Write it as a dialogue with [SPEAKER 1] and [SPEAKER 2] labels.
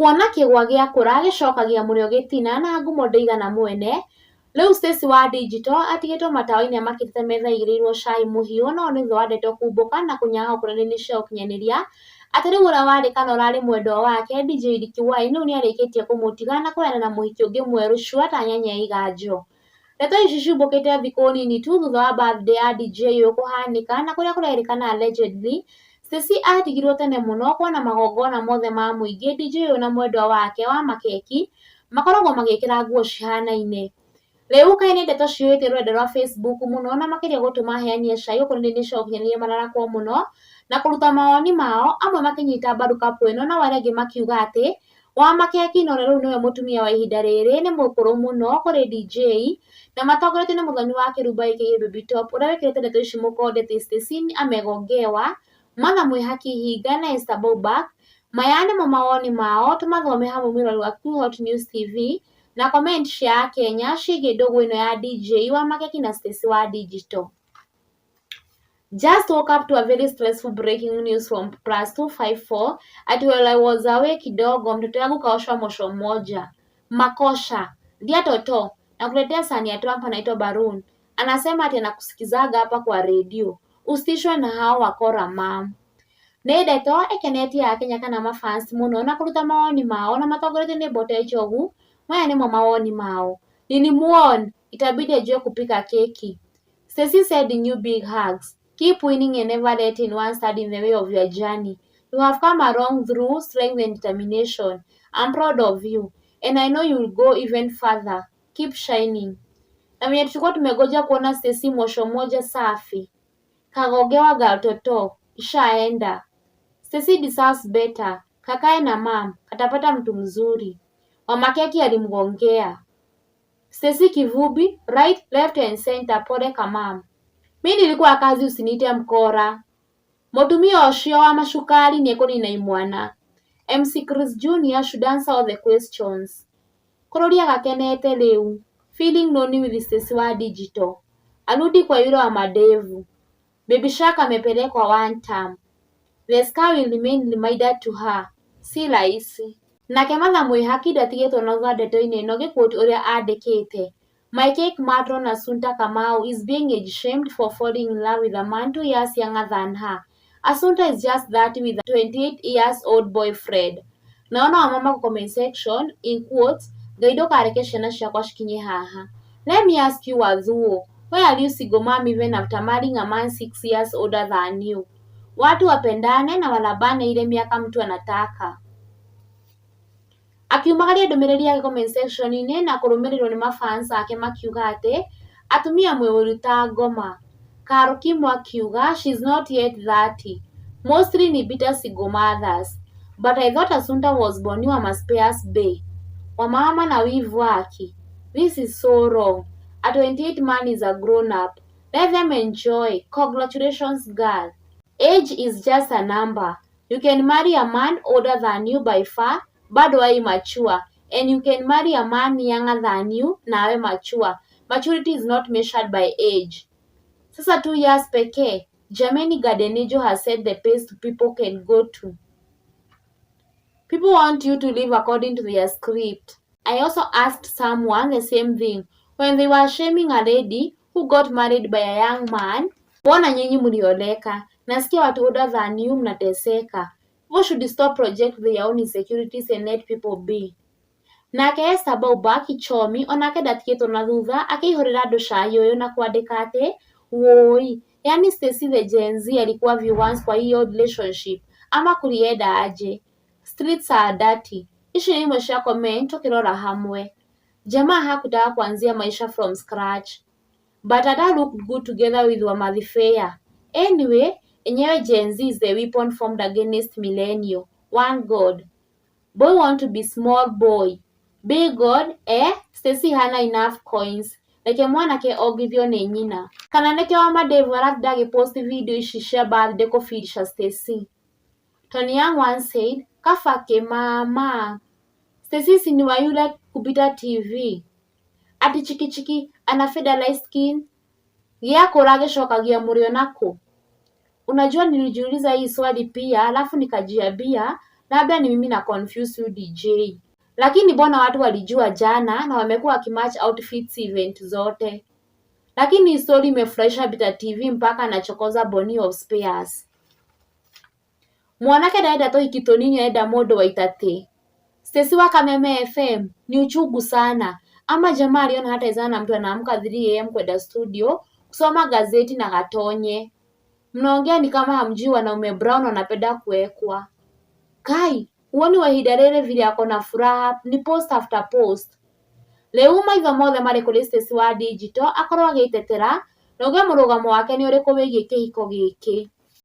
[SPEAKER 1] kuona kĩgwa gĩakũra gĩcokagia mũrĩo gĩtina na ngumo ndĩigana mwene. Rĩu Stacy wa Digital atigĩtwo matawa-inĩ amakĩrĩte metha igĩrĩirwo cai mũhiũ, no nĩ thutha wa ndeto kumbũka na kũnyaha ũkũrũ-inĩ cia ũkinyanĩria atĩ rĩu ũrĩa warĩ kana ũrarĩ mwendwa wake DJ Ricky Wine rĩu nĩarĩkĩtie kũmũtiga na kũheana mũhiki ũngĩ mwerũ cua ta nyanya ya iganjo. Ndeto ici ciumbũkĩte thikũ nini tu thutha wa birthday ya DJ ũyũ kũhanĩka, na kũrĩa kũrerĩkana allegedly Stacy atigirwo tene mũno kuona magongona mothe ma mũingĩ DJ ũyũ na mwendwa wake wa makeki makoragwo magĩkĩra nguo cihanaine. Rĩu kaĩ nĩ ndeto ciyũĩte rũrenda rwa Facebook mũno na makĩria gũtũma aheani a cai ũkũrũ-inĩ cia ũkinyanĩria mararakwo mũno na kũruta mawoni mao, amwe makĩnyita mbaru kapu ĩno nao arĩa angĩ makiuga atĩ wa makeki no rĩu nĩwe mũtumia wa ihinda rĩrĩ, nĩ mũkũrũ mũno kũrĩ DJ na matongoretio nĩ mũthoni wa Kĩrumba aka Baby Top ũrĩa wĩkĩrĩte ndeto ici mũkonde ti Stacy amegongewa Martha Mwĩhaki Ihinga na Esther Bobak. Maya nĩmo mawoni mao, tũmathome hamwe mwĩrori wa Hot News TV na comment cia Kenya ciĩgiĩ ndũgũ ĩno ya DJ wa makeki na Stacy wa Digital. Just woke up to a very stressful breaking news from +254 at while I was away kidogo mtoto yangu kaoshwa mosho mmoja. Makosha dia toto na kuletea sani ya Trump anaitwa Barun. Anasema ati anakusikizaga hapa kwa redio. Usitishwe na hao wakora mam. Nĩ ndeto ĩkenetie ya Kenya kana mafans mũno na kũruta mawoni mao na matongoretio nĩ Mbote Njogu. Maya nĩmo mawoni mao. Nilimuona itabidi ajue kupika keki. Stacy said new big hugs. Keep winning and never let anyone stand in the way of your journey. You have come along through strength and determination. I'm proud of you and I know you'll go even further. Keep shining. Na mwenye tulikuwa tumegoja kuona Stacy mosho moja safi. Kagogewa gatoto. Ishaenda. Stacy deserves better. Kakae na mam. Katapata mtu mzuri. Wamakeki alimgongea. Stacy kivubi, right, left and center, pole kamam. Mimi nilikuwa kazi usiniite mkora. Mũtumia ũcio wa macukari nĩekũnina imwana. MC Chris Jr should answer all the questions. Kũrũria gakenete rĩu. Feeling lonely with Stacy wa Digital. Arudi kwa yule wa madevu. Baby Shark amepelekwa one term. The scar will remain reminder to her. Si rahisi. Nake Martha Mwĩhaki ndatigĩtwo na thutha ndeto-inĩ ĩno gĩkũti ũrĩa andĩkĩte. My cake matron Assunta Kamau is being age-shamed for falling in love with a man 2 years younger than her. Assunta is just 30 with a 28-year-old boyfriend. Naona wamama kwa comment section, in quotes, Gaido kareke ciana ciakwa cikinye haha. Let me ask you Wathuo, why are you single mom even after marrying a man 6 years older than you? Watu wapendane na walabane ile miaka mtu anataka. Akiumagaria ndũmĩrĩri yake comment section-inĩ na kũrũmĩrĩrwo nĩ mafans ake makiuga atĩ atumia mwĩũru ta ngoma. Carol Kim akiuga she's not yet 30. Mostly ni bitter single mothers. But I thought Assunta was born wa Maspeas Bay. Wamama na wivu wake. This is so wrong. A 28 man is a grown up. Let them enjoy. Congratulations girl. Age is just a number. You can marry a man older than you by far, bado wawe mature, and you can marry a man younger than you na awe mature. Maturity is not measured by age. Sasa 2 years pekee, Jameni Gardenejo has set the pace people can go to. People want you to live according to their script. I also asked someone the same thing when they were shaming a lady who got married by a young man. Mbona nyinyi mlioleka? Nasikia watu older than you mnateseka. People should stop project their own insecurities and let people be. Nake Esther Bobak Ichomi onake ndatigĩtwo na thutha akĩihũrĩra andũ cai ũyũ na kwandĩka atĩ woi, yani Stacy the Gen Z alikuwa viewers kwa hiyo relationship ama kulienda aje? Streets are dirty. Ici ni imwe cia comment tukirora hamwe. Jamaa hakutaka kuanzia maisha from scratch, but ada looked good together with Wamathi Fair. Anyway, enyewe Gen Z is the weapon formed against millennial. One God. Boy want to be small boy. Big God, Stacy hana enough coins. Like mwanake ogithio nĩ nyina. Kana nĩkĩo wa madevu arathi post video ici cia birthday kũfirisha Stacy. Tony Young once said, Kafake mama. Stacy si ni wa yule kupita TV. Ati chiki ana feda light skin. Gĩakũra gĩcokagia mũrĩo nako. Unajua nilijiuliza hii swali pia, alafu nikajiambia labda ni mimi na confuse huyu DJ. Lakini mbona watu walijua jana na wamekuwa wakimatch outfits event zote. Lakini story imefurahisha Bita TV mpaka anachokoza Bonny of Spears. Mwanake ndaenda to ikitonini aenda modo wa itate. Stacy wa Kameme FM ni uchungu sana. Ama jamaa aliona hata izana mtu anaamka 3 am kwenda studio kusoma gazeti na gatonye. Mnaongea ni kama hamjui wanaume brown wanapenda kuwekwa. Kai, uoni Wahidarere vile ako na furaha ni post after post. Leo maitho mothe mari kuri Stacy wa Digital akorwo agitetera na uge murugamo wake ni uriku wigie kihiko giki.